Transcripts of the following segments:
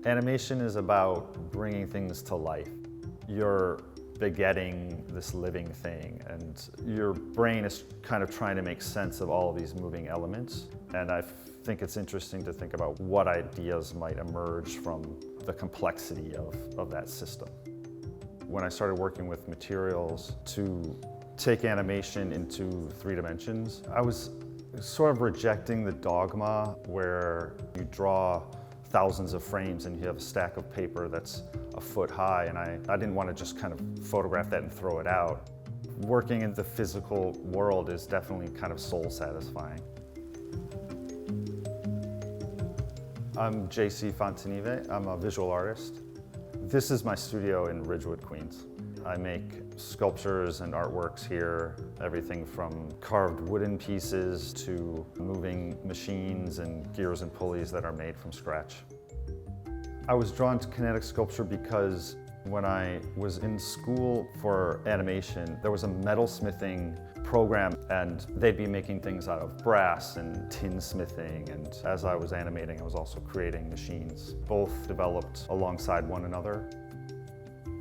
Animation is about bringing things to life. You're begetting this living thing, and your brain is kind of trying to make sense of all of these moving elements. And I think it's interesting to think about what ideas might emerge from the complexity of that system. When I started working with materials to take animation into 3 dimensions, I was sort of rejecting the dogma where you draw thousands of frames and you have a stack of paper that's a foot high, and I didn't want to just kind of photograph that and throw it out. Working in the physical world is definitely kind of soul satisfying. I'm JC Fontanive. I'm a visual artist. This is my studio in Ridgewood, Queens. I make sculptures and artworks here, everything from carved wooden pieces to moving machines and gears and pulleys that are made from scratch. I was drawn to kinetic sculpture because when I was in school for animation, there was a metalsmithing program, and they'd be making things out of brass and tinsmithing, and as I was animating, I was also creating machines. Both developed alongside one another.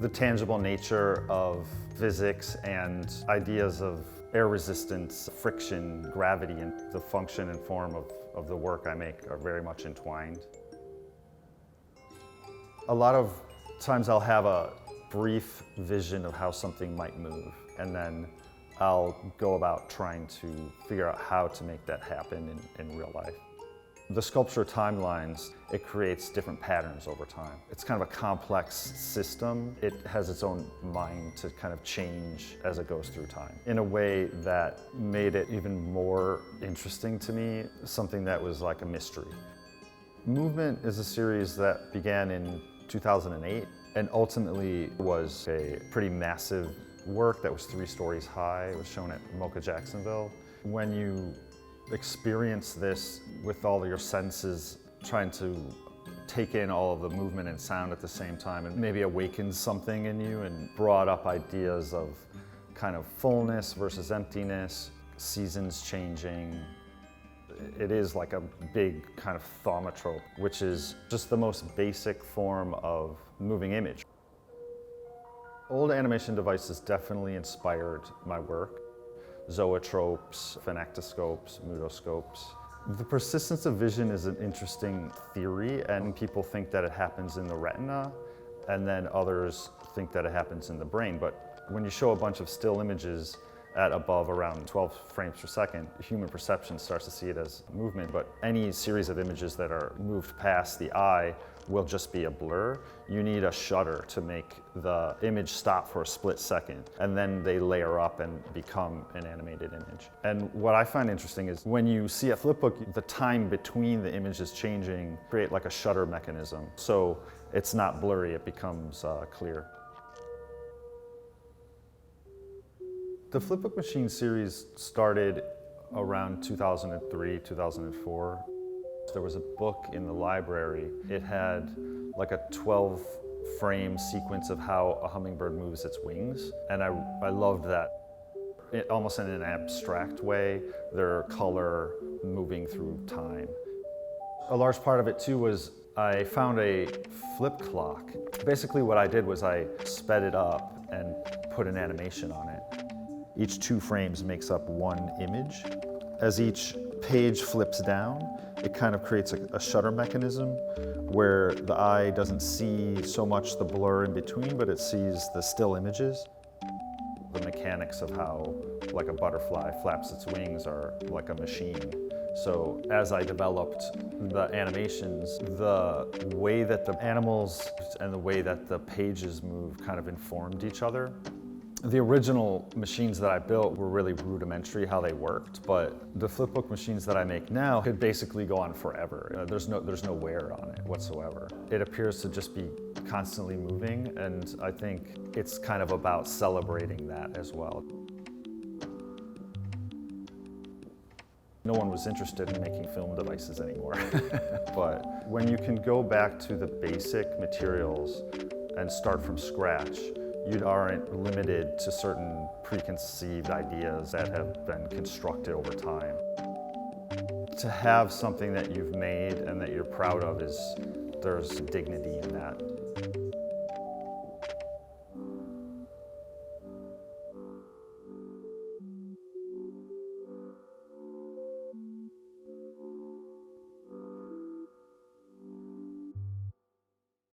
The tangible nature of physics and ideas of air resistance, friction, gravity, and the function and form of the work I make are very much entwined. A lot of times I'll have a brief vision of how something might move, and then I'll go about trying to figure out how to make that happen in real life. The sculpture timelines, it creates different patterns over time. It's kind of a complex system. It has its own mind to kind of change as it goes through time in a way that made it even more interesting to me, something that was like a mystery. Movement is a series that began in 2008 and ultimately was a pretty massive work that was 3 stories high. It was shown at MoCA Jacksonville. When you experience this with all of your senses, trying to take in all of the movement and sound at the same time, and maybe awakens something in you and brought up ideas of kind of fullness versus emptiness, seasons changing. It is like a big kind of thaumatrope, which is just the most basic form of moving image. Old animation devices definitely inspired my work. Zoetropes, phanactoscopes, mutoscopes. The persistence of vision is an interesting theory, and people think that it happens in the retina, and then others think that it happens in the brain. But when you show a bunch of still images at above around 12 frames per second, human perception starts to see it as movement. But any series of images that are moved past the eye will just be a blur. You need a shutter to make the image stop for a split second, and then they layer up and become an animated image. And what I find interesting is when you see a flipbook, the time between the images changing create like a shutter mechanism. So it's not blurry, it becomes clear. The Flipbook Machine series started around 2003, 2004. There was a book in the library. It had like a 12-frame sequence of how a hummingbird moves its wings, and I loved that. Almost in an abstract way, their color moving through time. A large part of it too was I found a flip clock. Basically what I did was I sped it up and put an animation on it. Each 2 frames makes up 1 image. As each page flips down, it kind of creates a shutter mechanism where the eye doesn't see so much the blur in between, but it sees the still images. The mechanics of how like a butterfly flaps its wings are like a machine. So as I developed the animations, the way that the animals and the way that the pages move kind of informed each other. The original machines that I built were really rudimentary how they worked, but the flipbook machines that I make now could basically go on forever. There's no wear on it whatsoever. It appears to just be constantly moving, and I think it's kind of about celebrating that as well. No one was interested in making film devices anymore. But when you can go back to the basic materials and start from scratch, you aren't limited to certain preconceived ideas that have been constructed over time. To have something that you've made and that you're proud of is There's dignity in that.